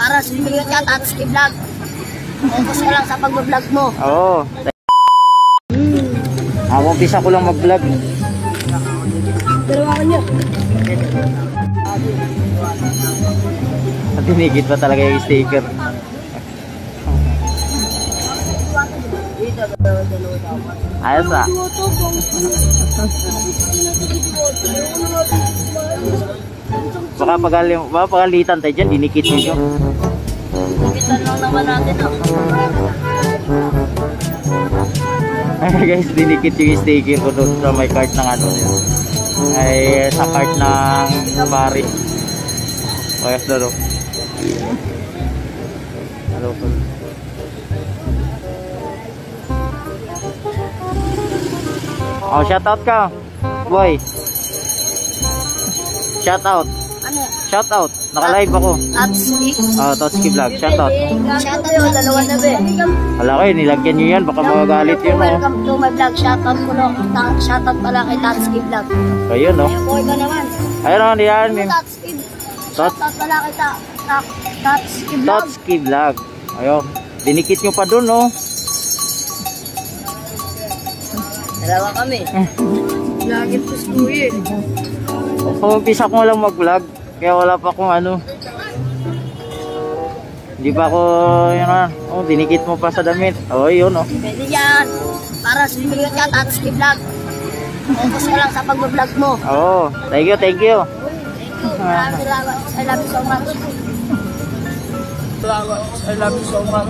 Para sumigot ka, Tatsuki Vlog. Focus ka lang sa pag-vlog mo. Oo. Ako, umpisa ko lang mag-vlog. Dalawa ka niya. Tinigit pa talaga yung sticker. Ayos ah. Baka pagalitan tayo dyan, dinikit nyo. Dikitan lang naman natin Ay guys, dinikit yung sticker ko doon sa may cart ng ano yun. Ay sa cart ng Paris. Ayos na doon. Hello po. Oh, shout out ka. Boy. Shout out. Ano? Shout out. Naka-live ako. Tatsuki? Oh, Tatsuki Vlog. Shout out. Shout out yun, dalawa na ba? Wala kayo, nilagyan nyo yan. Baka magagalit yun. Welcome to my vlog. Shout out ko lang. Shout out pala kay Tatsuki Vlog. Ayun, no? Ayun, boy ka naman. Ayun, no? Yan. Tatsuki. Shout out pala kay Tatsuki Vlog. Tatsuki Vlog. Ayun. Dinikit nyo pa dun, no? Dalawa kami. Vlogin po si Kuya. Umpisa ko lang mag-vlog. Kaya wala pa akong ano. Hindi pa ako, yun na. Oh, dinikit mo pa sa damit. Oh, yun, oh. Pwede yan. Para sumigot ka, Tatsuki Vlog. Focus ka lang sa pag-vlog mo. Oo. Thank you, thank you. Maraming salamat. I love you so much. I love you so much.